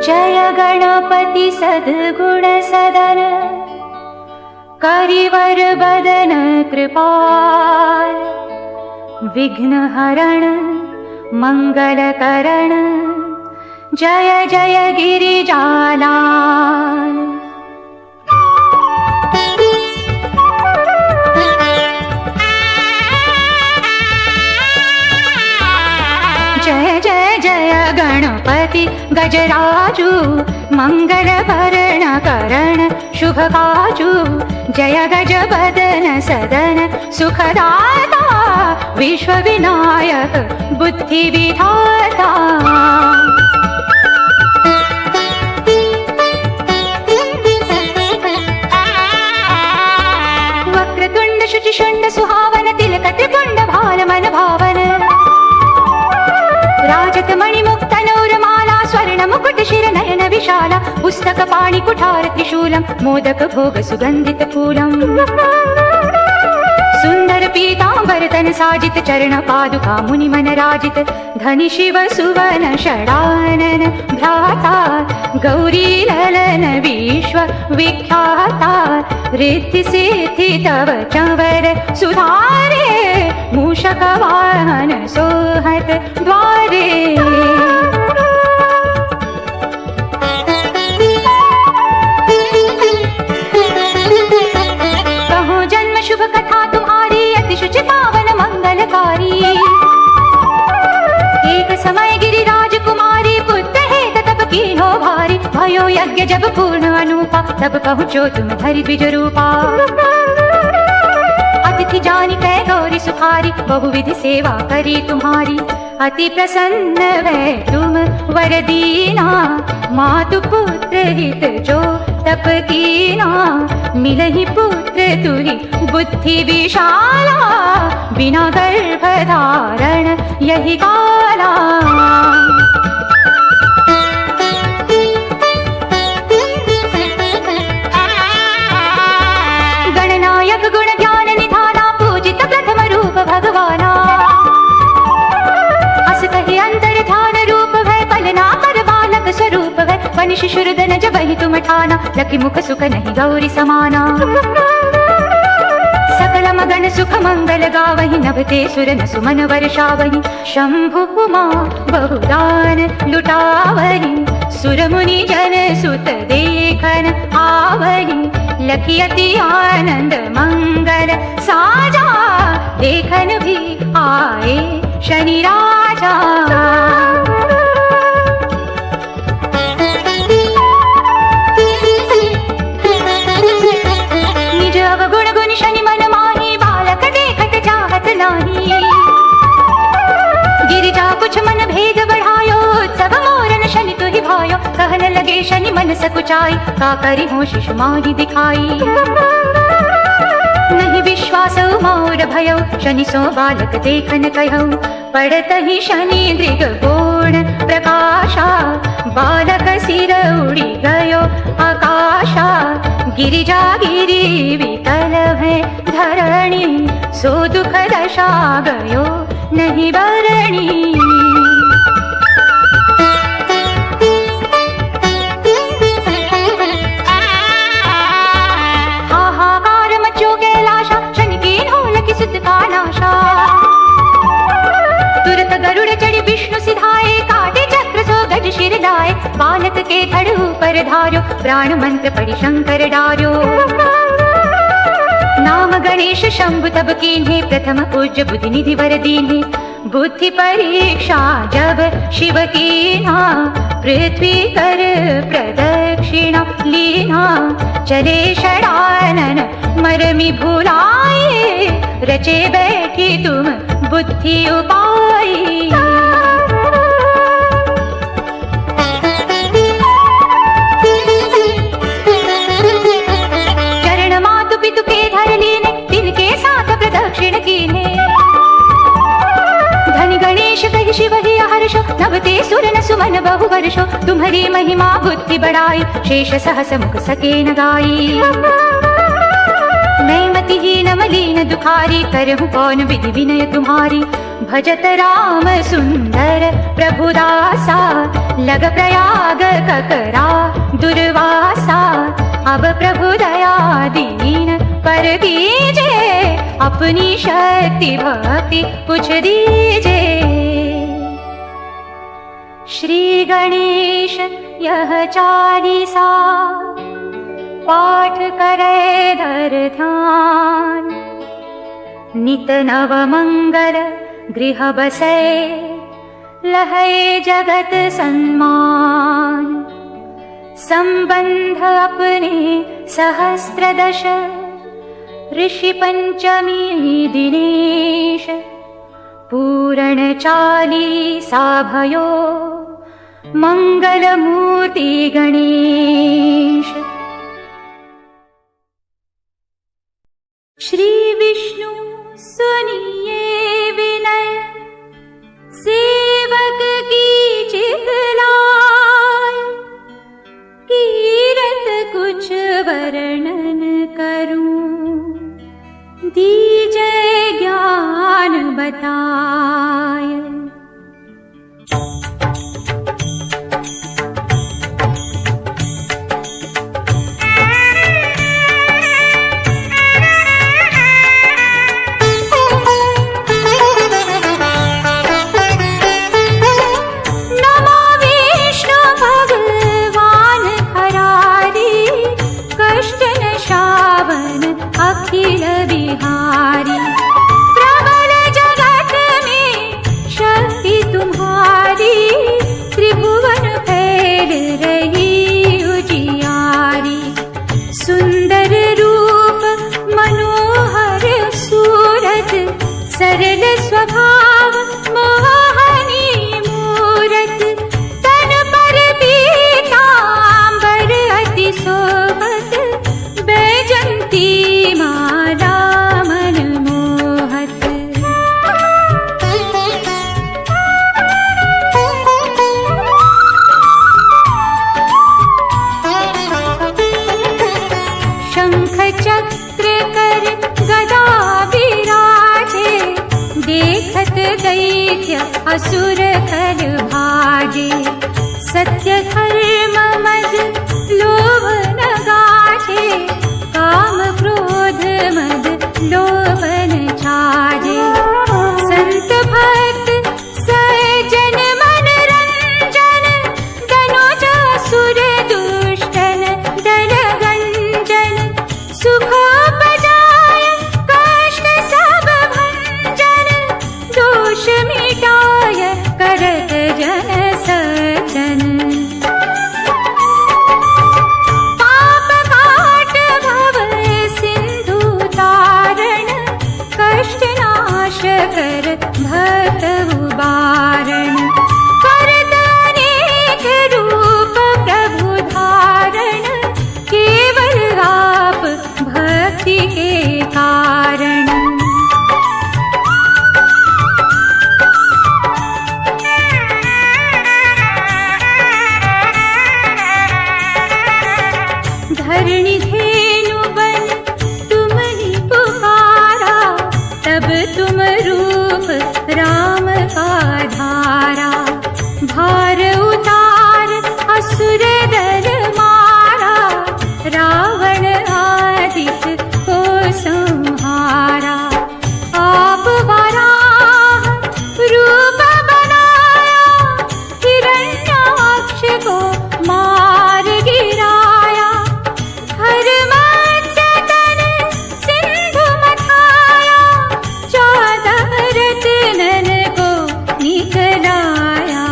जय गणपति सद्गुण सदन, करिवर बदन कृपाल, विघ्न हरण मंगल करण, जय जय गिरिजालाल। जय जय जय गणपति गजराजू, मंगल भरण करण शुभ काजू, जय गज बदन सदन सुखदाता, विश्व विनायक बुद्धि विधाता। वक्रतुंड शुचिशुंड सुहावन, तिलक त्रिपुंड भाल मन भावन, राजत मणिमुक्त नौरमाला, स्वर्ण मुकुट शिर नयन विशाला, पुस्तक पाणि कुठार त्रिशूलम, मोदक भोग सुगंधित फूलम, सुंदर पीतांबर तन साजित, चरण पादुका मुनि मन राजित, धनि शिव सुवन षडानन भ्राता, गौरी ललन विश्व विख्याता, रिद्धि सिद्धि तव चंवर सुधारे, मूषक वाहन सोहत द्वारे। कहो जन्म शुभ कथा तुम्हारी, अति शुचि पावन मंगलकारी, एक समय गिरिराज कुमारी, पुत्र हेत तप कीन्हो भारी, भयो यज्ञ जब पूर्ण अनुपा, तब पहुँचो तुम धरि द्विज रूपा। अतिथि जानि कै गौरी सुखारी, बहुविधि सेवा करी तुम्हारी, अति प्रसन्न भै तुम वर दीना, मातु पुत्र हित जो तप कीना, मिलहि पुत्र तुहि बुद्धि विशाला, बिना गर्भ धारण यही काला। गणनायक गुण ज्ञान निधाना, पूजित प्रथम रूप भगवाना, अस कहि अंतर ध्यान रूप भय, पलना पर बालक स्वरूप भय, बन शिशुरदन जबहि तुम ठाना, लखि मुख सुख नहीं गौरी समाना। सकल मगन सुख मंगल गावहि, नभते सुर न सुमन वर्षावहि, शंभु उमा बहुदान लुटावहि, सुर मुनि जन सुत देखन आवहि, लखि अति आनंद मंगल साजा, देखन भी आए शनि राजा। निज अवगुण गुण शनि मन माही, बालक देखत चाहत नाही, गिरिजा कुछ मन भेद बढ़ायो, सब मोरन शनि तुहि भायो, कहन लगे शनि मन सकुचाई, का करि हो शिशु माहि दिखाई। नहीं विश्वास मोर भयो, शनि सो बालक देखन कहऊ, पड़त ही शनि दृग गोण प्रकाशा, बालक सिर उड़ी गयो आकाशा, गिरिजा गिरी विकल है धरणी, सो दुख दशा गयो नहीं बरणी। हाहाकार मचो कैलाशा, शनि की ढोल की सुत का नाशा, तुरत गरुड़ चढ़ी विष्णु सिधाए, काटे चक्र सो गज शिर लाए, बालक के धड़ ऊपर धार्यो, प्राण मंत्र पढ़ि शंकर डार्यो। नाम गणेश शंभु तब कीन्हे, प्रथम पूज्य बुद्धि निधि वर दीन्हे, बुद्धि परीक्षा जब शिव कीन्हा, पृथ्वी कर प्रदक्षिणा लीना, चले षडानन मरमि भुलाए, रचे बैठी तुम बुद्धि उपाय। चरण मातु पितु के धर लीने, तिनके साथ प्रदक्षिण कीने, धनि गणेश कहि शिव ही हर्षो, नभते सुर न सुमन बहु वर्षो, तुम्हारी महिमा बुद्धि बढ़ाई, शेष सहस मुख सके न गाई। मैं मतिहीन मलिन दुखारी, करहूँ कौन विधि विनय तुम्हारी, भजत राम सुंदर प्रभुदासा, लग प्रयाग ककरा दुर्वासा। अब प्रभु दया दीन पर कीजे, अपनी शक्ति भक्ति कुछ दीजे। श्री गणेश यह चालीसा, पाठ करे धर ध्यान। नित नव मंगल गृह बसे, लहै जगत सम्मान। संबंध अपने सहस्त्रदश, ऋषि पंचमी दिनेश। पूर्ण चालीसा भयो, मंगल मूर्ति गणेश। श्री विष्णु सुनिए विनय, सेवक की चितलाय। कीरत कुछ वर्णन करूं, दीजे ज्ञान बताय। अखिल बिहारी, प्रबल जगत में शक्ति तुम्हारी। त्रिभुवन फैल रही उजियारी। सुंदर रूप मनोहर सूरत, सरल स्वभाव मोहनी मूरत। तन पर पीतांबर अति शोभत, बैजंती माला मनमोहत। शंख चक्र कर गदा विराजे, देखत दैत्य असुर खल भाजे। सत्य धर्म मद लोभ न गाजे, काम क्रोध मद लोभन छाजे। संत भक्त सज्जन मन रंजन, दनुज असुर दुष्टन दल गंजन। सुख बजाय कष्ट सब भंजन, दोष मिटाय करत जन सज्जन। कर भक्त उबारण, करत अनेक रूप प्रभु धारण। केवल आप भक्ति के कारण। धरणी धेनु बन तुम ही पुकारा, तब तुम रूप राम का धारा। भार उतार असुर दल मारा, रावण आदित्य को संहारा। आप वराह रूप बनाया, हिरण्याक्ष को मार गिराया। हर मत्स्य तन सिंधु मथाया, 14 रत्नन को निकलाया।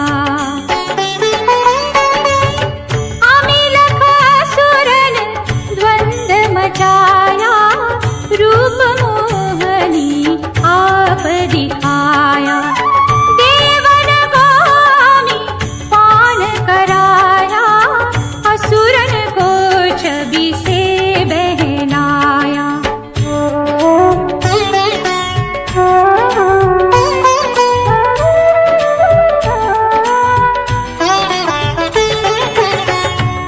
अमिलख असुरन द्वंद मचाया, रूप मोहनी आप दिखाया। देवन को अमि पान कराया, असुरन को छवि से बहलाया।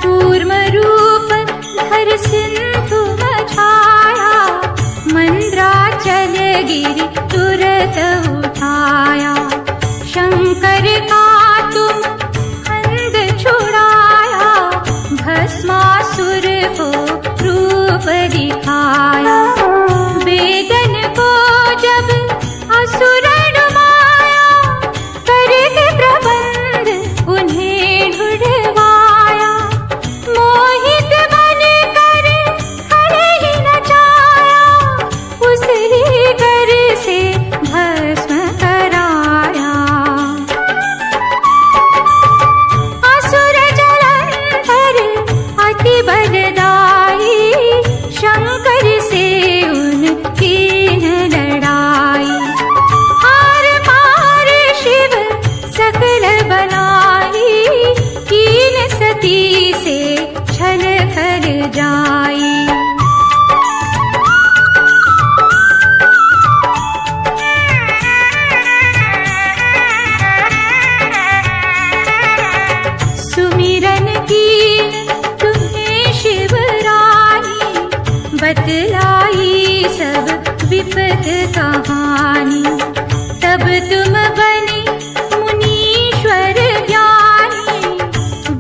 कूर्म रूप धर सिंधु मछाया, मंद्राचल गिरि तुरत उठाया। आया। शंकर का तुम फंद छुड़ाया, भस्मासुर को रूप दिखाया। वेदन को जब असुर डुबाया, करके प्रबंध उन्हें ढूंढवाया। मोहित बन कर हर ही नचाया, उस ही घर से भस्म कराया। असुर जलंधर अति बलदाई, शंकर से उनकी न लड़ाई। हार मार शिव सकल बनाई, कीन सती से छल कर जाई। सुमिरन कीन तुम्हें शिवरानी, बतलाई सब विपद कहानी। तब तुम बने मुनीश्वर ज्ञानी,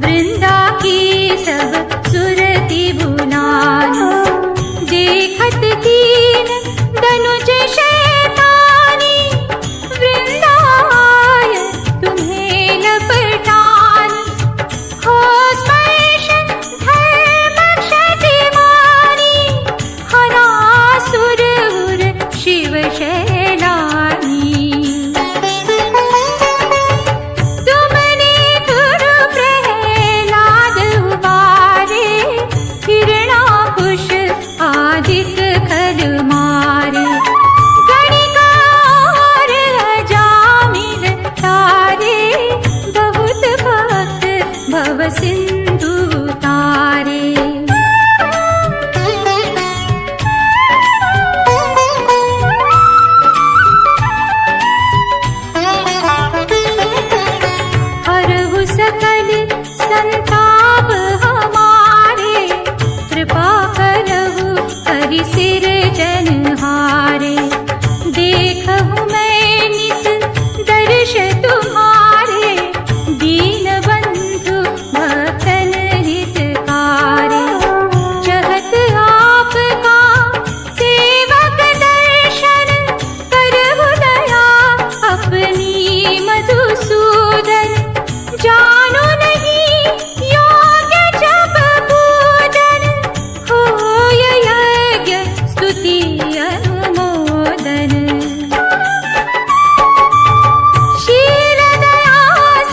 वृंदा की सब सुरति बुलानी। देखत कीन दनुज शैतानी, वृंदाय तुम्हें लपटानी। हो स्पर्श धर्म क्षतिमानी, हरासुर उर शिव शैलानी। तुमने गुरु प्रहलाद उबारे, हिरणाकुश आदिक खल मारे। गणिका और अजामिल तारे, बहुत भक्त भव सिंधु तारे। हरहु सकल संताप हमारे, कृपा करहु हरि सिर जनहारे। देखहु मैं नित दर्श तुम्हारे, दीन बंधु भक्तन हितकारे। चहत आपका सेवक दर्शन, करहु दया अपनी मधुसूदन। जानो नहीं योग्य जप पूजन, होय यज्ञ स्तुति अनुमोदन। शील दया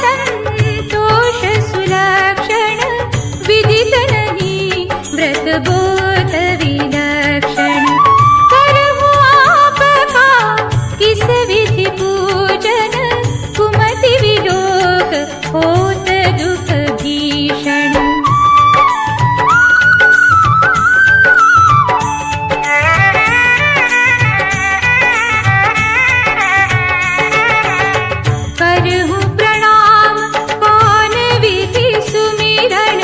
संतोष सुलक्षण, विदित नहीं व्रत बोध विलक्षण। करहु आपका किस विधि पूजन, कुमति विलोक होत दुख भीषण। करहु प्रणाम कौन विधि सुमिरन,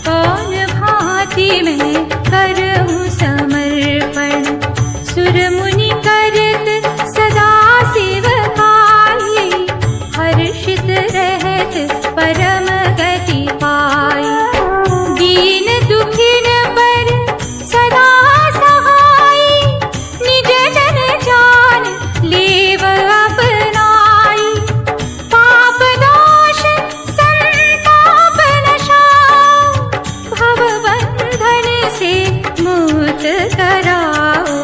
कौन भांति में करहु समर्पण। सुर मुनि करत सदा सेवकाई, हर्षित रहत परम गति पाई। दीन दुखिन पर सदा सहाई, निज जन जान लेव अपनाई। पाप दोष संताप नशाओ, भव बंधन से मुक्त कराओ।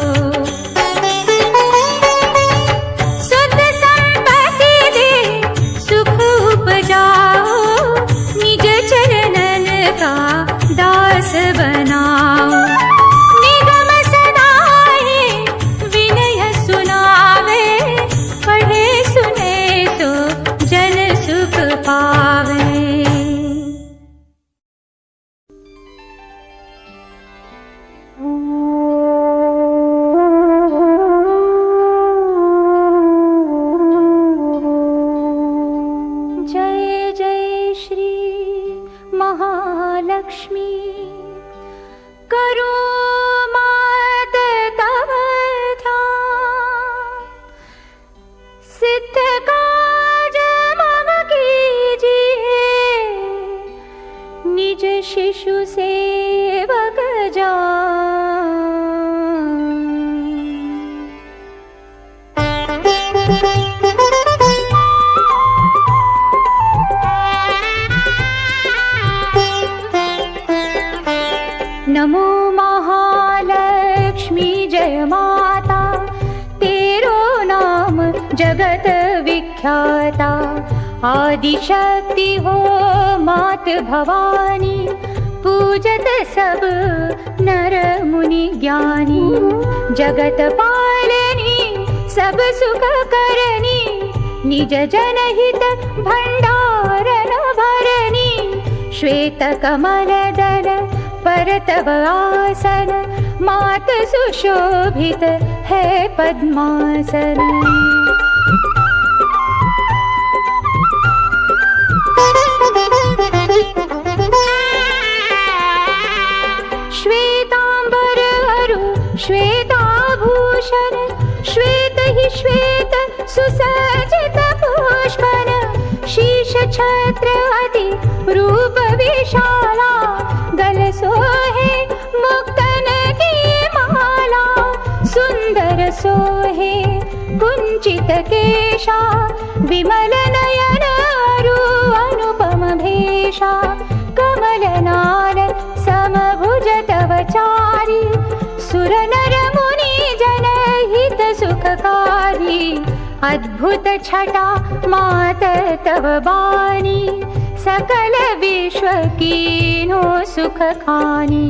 जगत विख्याता आदिशक्ति हो मात भवानी, पूजत सब नर मुनि ज्ञानी। जगत पालनी सब सुख करनी, निज जनहित भंडारन भरनी। श्वेत कमल दल पर तव आसन, मात सुशोभित है पद्मासन। श्वेतांबर अरु श्वेताभूषण, श्वेत ही श्वेत सुसज्जित पुष्पन। शीश छत्र अति रूप विशाला, गल सोहे मुक्तन की माला। सुंदर सोहे कुंचित केशा, विमल नयन अरु अनुपम भेषा। कमल नाल समभुज तव चारी, सुर नर मुनि जनहित सुखकारी। अद्भुत छटा मात तव बानी, सकल विश्व कीन्हो सुख खानी।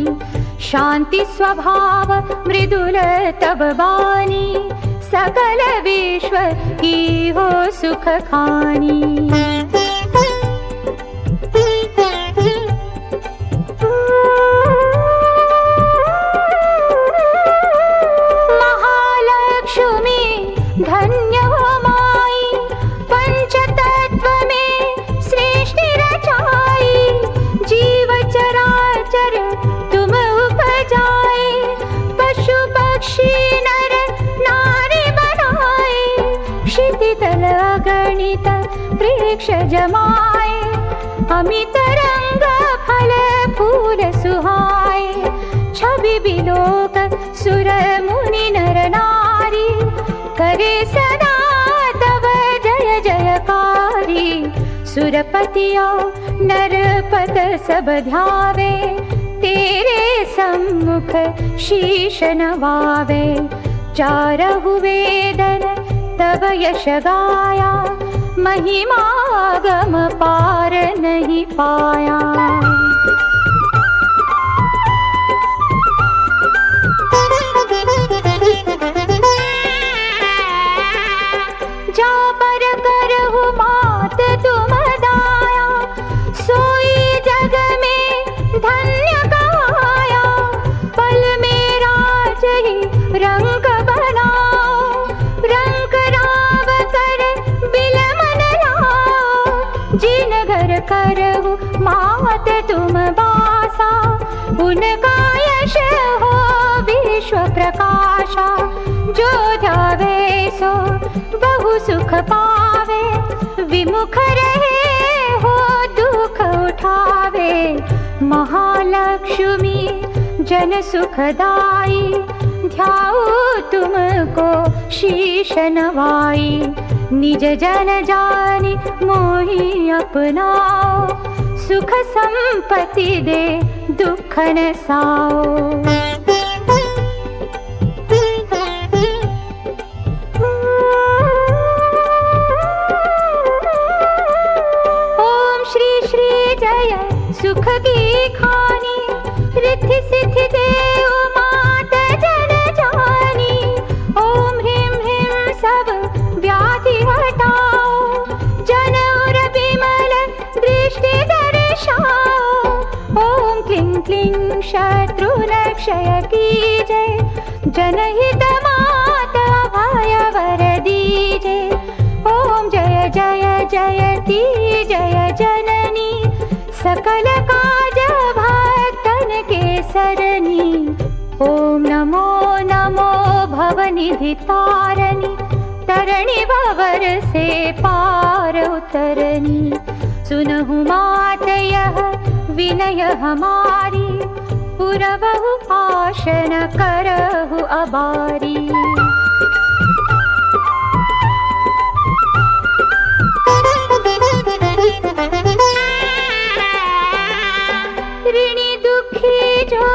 शांति स्वभाव मृदुल तव बानी, सकल विश्व की हो सुख खानी। महालक्ष्मी धन्य हो माई, पंचतत्व में सृष्टि रचाई। जीव चराचर तुम उपजाए, पशु पक्षी नर नारी बनाए। क्षिति तल अगणित वृक्ष जमाए, अमित रंग फल फूल सुहाए। छवि बिलोक सुर मुनि नर नारी, करे सदा तव जय जयकारी। सुरपतियो नरपत सब ध्यावे, तेरे सम्मुख शीश नवावे। चारहु वेदन तब यश गाया, महिमा गम पार नहीं पाया। जा पर करहु मात तुम दाया, सोई जग में धन्य कहाया। पल में राज ही रंग बनाओ, रंग राव कर बिलमन लाओ। जिन घर करहु मात तुम बासा, उनका यश हो विश्व प्रकाशा। जो ध्यावे सो बहु सुख पावे, विमुख रहे हो दुख उठावे। महालक्ष्मी जन सुखदाई, ध्याऊ तुमको शीश नवाई। निज जन जानि मोहि अपनाओ, सुख संपत्ति दे दुख न साओ। जय सुख की खानी, रिद्धि सिद्धि देव मात जन जानी। ओम ह्रीं ह्रीं सब व्याधि हटाओ, जन और विमल दृष्टि दर्शाओ। ओम क्लीं क्लीं शत्रु क्षय कीजय, जनहित माता भय वर दीजे। ओम जय जय जयति जय जननी, सकल काज भक्तन के सरनी। ओम नमो नमो भवनिधि तारणी, तरणी भवर से पार उतरनी। सुनहु मात यह विनय हमारी, पुरवहु आशन करहु अबारी। ऋणी दुखी जो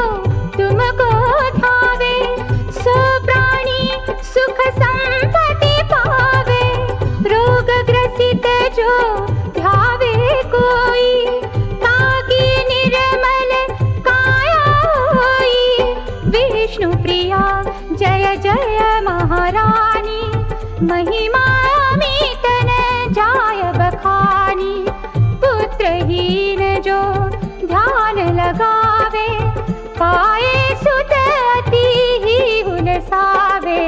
तुमको धावे, सो प्राणी सुख संपत्ति पावे। महिमा मीतन जाय बखानी। पुत्रहीन जो ध्यान लगावे, पाए सुत अति ही हुलसावे।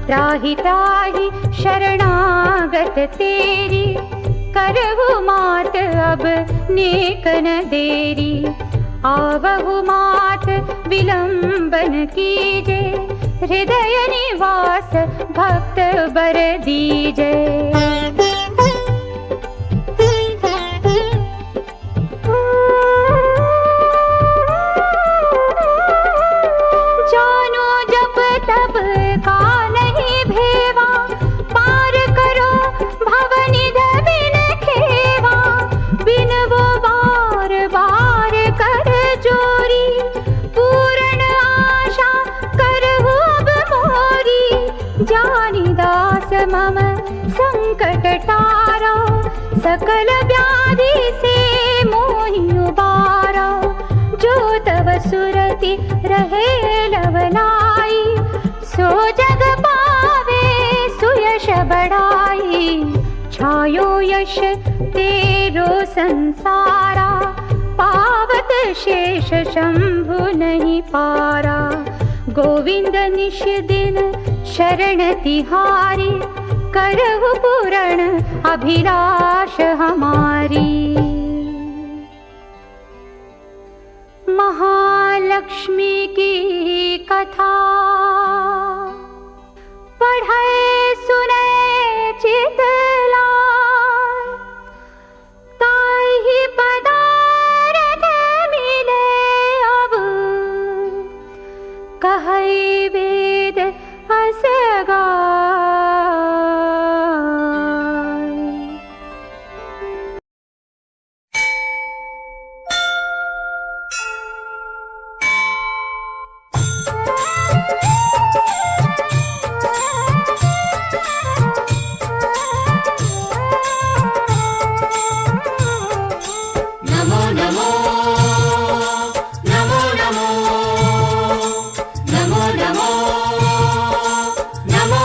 त्राहि त्राहि शरणागत तेरी, करहु मात अब नेक न देरी। आवहु मात विलंबन कीजे, हृदय निवास भक्त बर दीजे। जानो जब तब का नहीं भेवा, पार करो भवनिध बिन खेवा। बिन वो बार बार कर जोरी, पूर्ण आशा करहु अब मोरी। जानी दास मम संकट टारा, सकल व्याधि से मोहि उबारा। जो तव सुरति रहे लवलाई, सो जग पावे सुयश बढ़ाई। छायो यश तेरो संसारा, पावत शेष शंभु नहीं पारा। गोविंद निश दिन शरण तिहारी, करहु पूर्ण अभिलाष हमारी। महालक्ष्मी की कथा पढ़े सुने चितलाय, ताहि पदारथ मिले अब, कहै वेद असगाय। नमो नमो नमो नमो नमो नमो नमो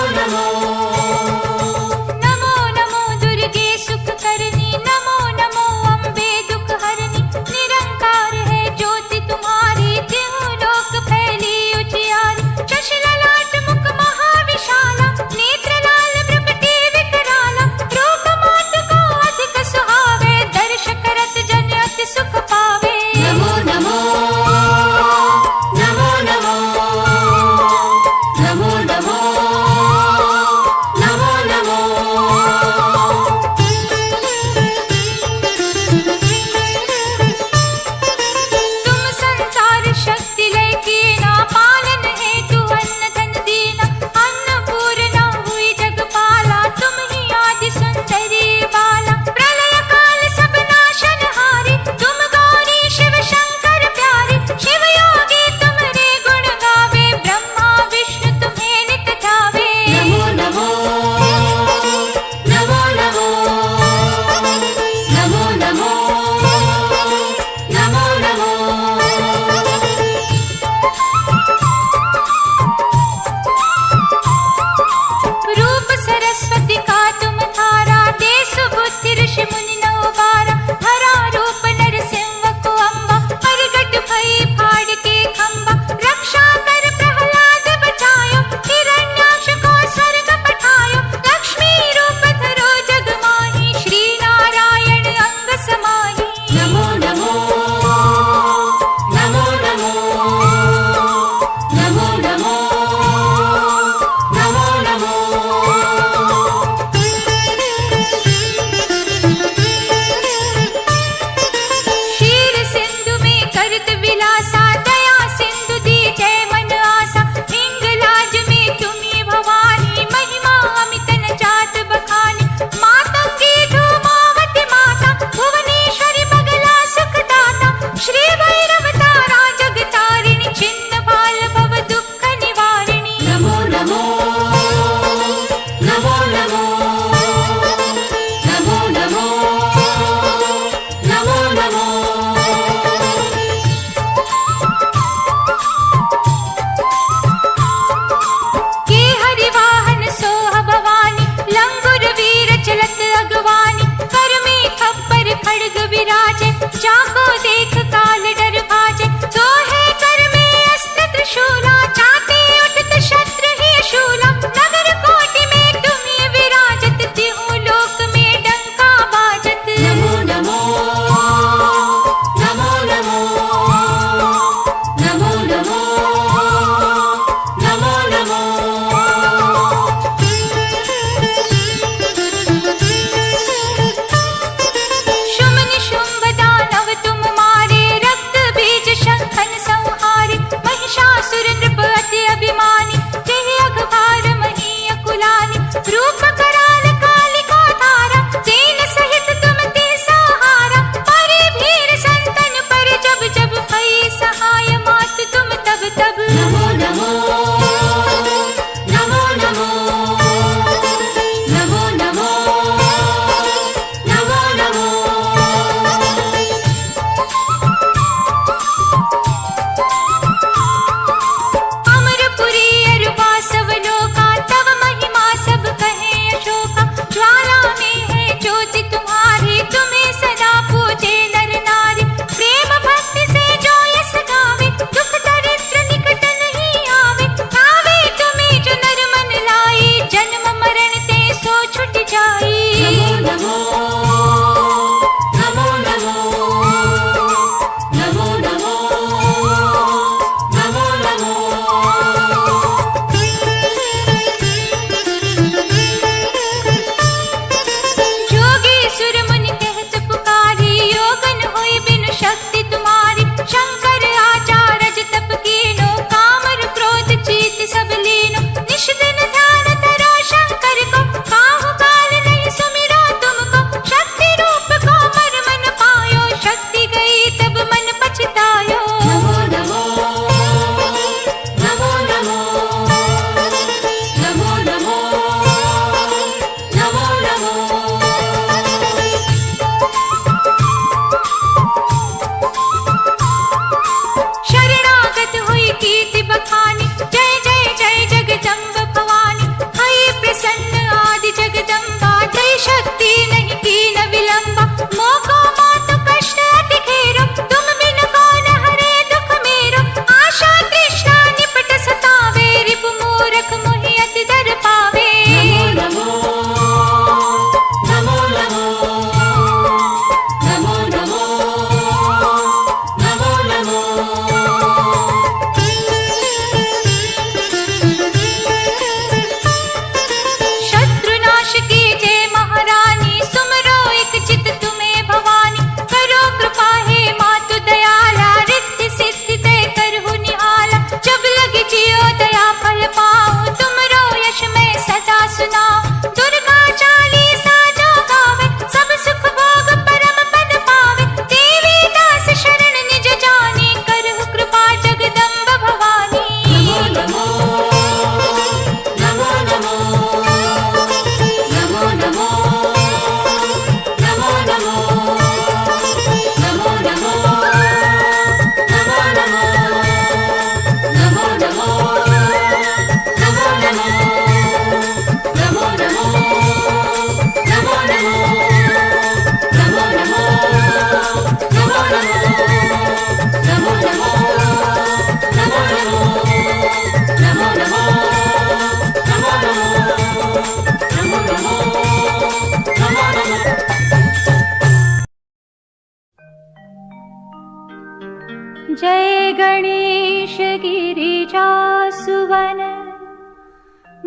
गिरिजा सुवन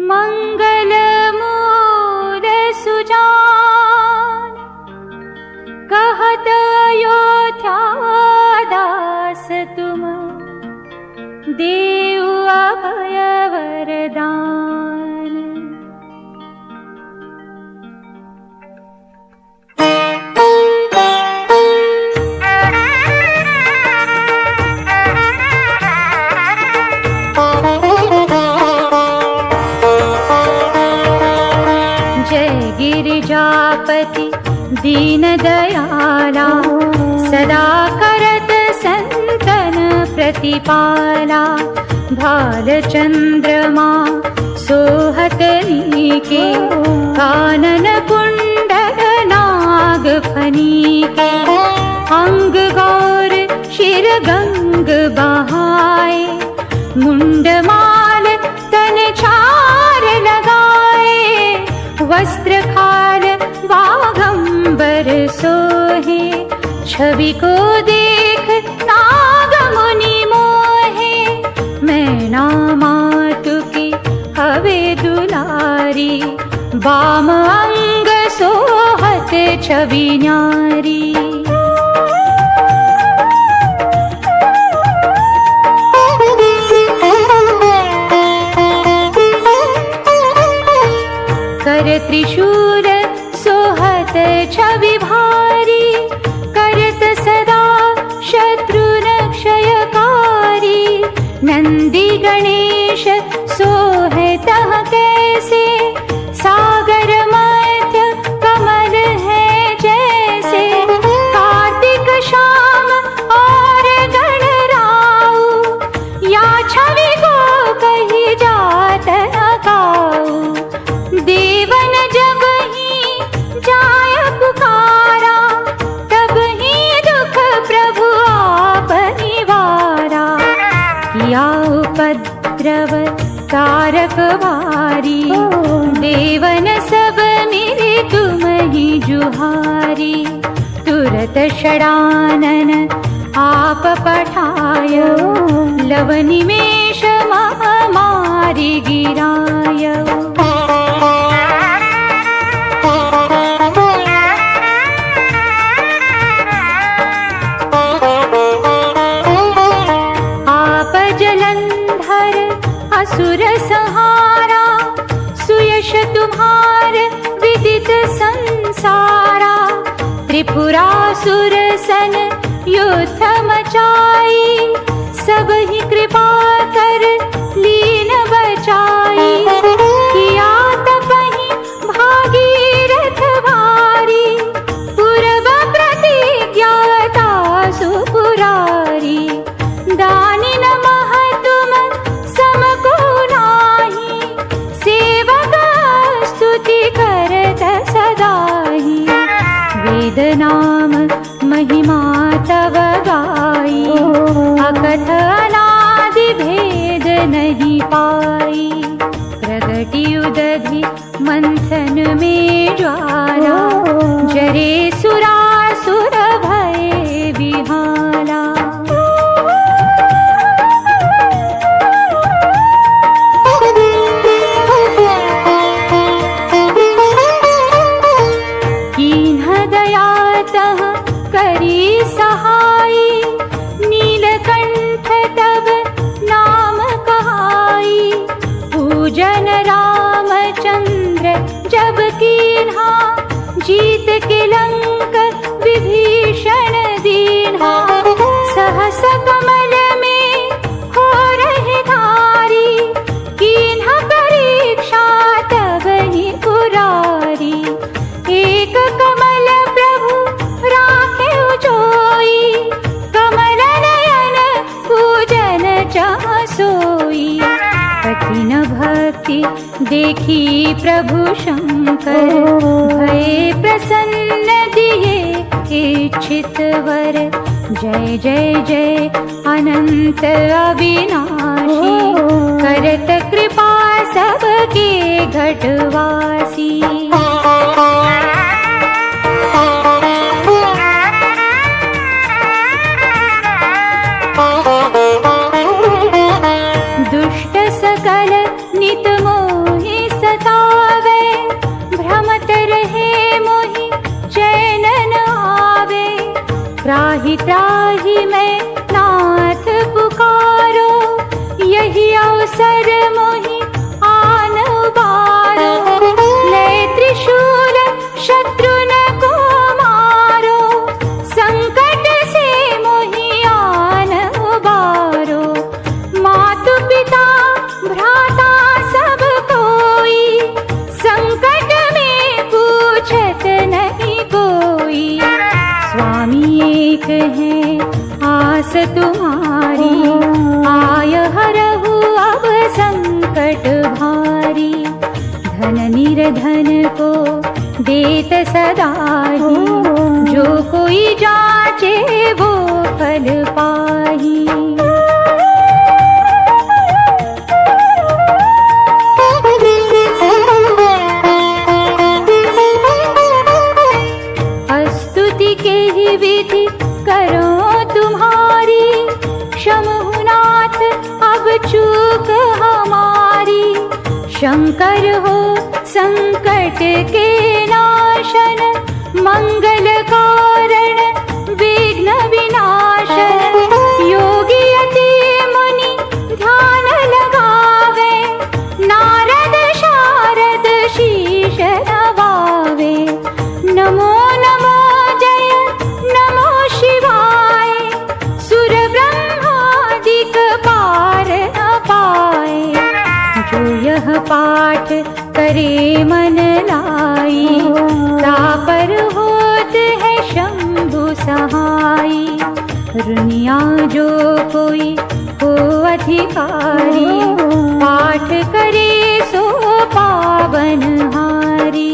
मंगल मूल सुजान, कहत अयोध्या दास तुम देउ अभय वरदान। जय गिरिजापति दीन दयाला, सदा करत संतन प्रतिपाला। भाल चंद्रमा सोहत नीके, कानन कुंडल नाग फनीके। अंग गौर शिर गंग बहाए, मुंडमाल तन चार लगाए। वस्त्र खाल बागंबर सोहे, छवि को देख नाग मुनि मोहे। मैना मातु की हवे दुलारी, बाम अंग सोहत छवि न्यारी। कर त्रिशूल सोहत छवि भारी, करत सदा शत्रुन क्षयकारी। नंदी गणेश सोहतः कैसे, सागर मध्य कमल है जैसे। कार्तिक श्याम और गणराऊ, या छवि को कही जात न काऊ। देवन जब ही जाय पुकारा, तब ही दुख प्रभु आप निवारा। किया उपद्रव तारक वारी, देवन सब मिले तुम ही जुहारी। तुरत षडानन आप पठाय, लव निमेष महामारी गिराय। असुर संहारा, सुयश तुम्हार विदित संसारा। त्रिपुरासुर सन युद्ध मचाई, सब ही कृपा कर लीन बचाई। किया तपहि भागीरथ भारी, पूर्व प्रतिज्ञाता सुपुरारी। दानी नमः तुम समको नाही, सेवक स्तुति करत सदाहि। वेद नाम महिमा तव गाई, अकथ अनादि भेद नहीं पाई। प्रगति उदधि मंथन में ज्वाला, जरे सुरासुर भय विहाला। करी सहाई, नीलकंठ तब नाम कहाई। पूजन रामचंद्र जब कीन्हा, जीत के लंक विभीषण दीन्हा। सहस कमल में हो रहे धारी, कीन्हा परीक्षा तब ही पुरारी। एक कमल प्रभु राखे उजोई, कमल नयन पूजन चाह सोई। कठिन भक्ति देखी प्रभु शंकर, भय प्रसन्न दिए इच्छित वर। जय जय जय अनंत अविनाशी, करत कृपा सबके घटवासी। एक है आस तुम्हारी, आय हरहु अब संकट भारी। धन निर्धन को देत सदाही, जो कोई जाचे वो फल पाही। स्तुति के ही विधि करो तुम्हारी, क्षमहु नाथ अब चूक हमारी। शंकर हो संकट के नाशन, मंगल कारण विघ्न विनाशन। योगी अति मुनि ध्यान लगावे, नारद शारद शीश नवावे। नमो नमो जय नमो शिवाय, सुर ब्रह्मादिक पार न पाए। जो यह पाठ करे मन लाई, तापर होत है शंभु सहाई। दुनिया जो कोई हो अधिकारी, पाठ करे सो पावन हारी।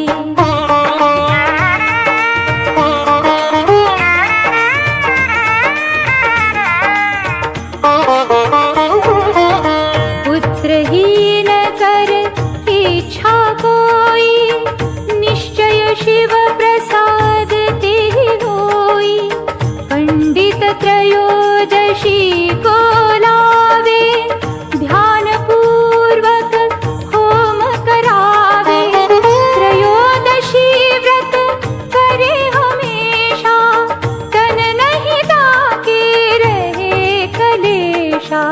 पुत्रहीन कर इच्छा कोई, निश्चय शिव प्रसाद ते होई। पंडित त्रयोदशी को लावे, ध्यान पूर्वक होम करावे। त्रयोदशी व्रत करे हमेशा, तन नहीं ताके रहे कलेशा।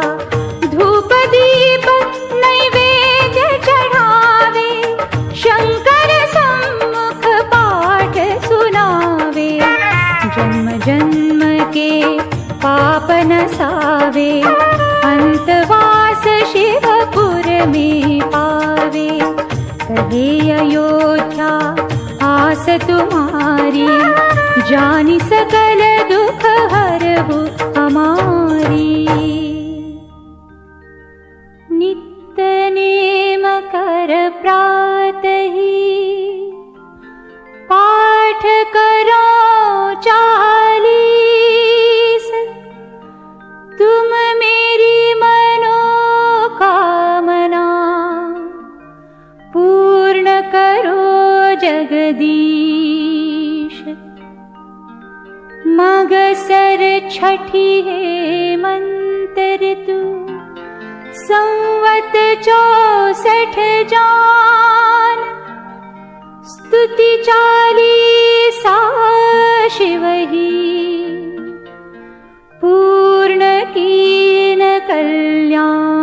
धूप दीप नैवेद्य चढ़ावे, शंकर सम्मुख पाठ सुनावे। जन्म जन्म के पाप नसावे, अंतवास शिवपुर में पावे। कहे अयोध्या आस तुम्हारी, जानि सकल दुख हरहु हमारी। नित्य नेम कर प्रातहि, पाठ करो 40। तुम मेरी मनोकामना, पूर्ण करो जगदीश। मगसर छठी है मंत्र तू, संवत 64 जान। स्तुति 40 शिवही, पूर्ण कीन कल्याण।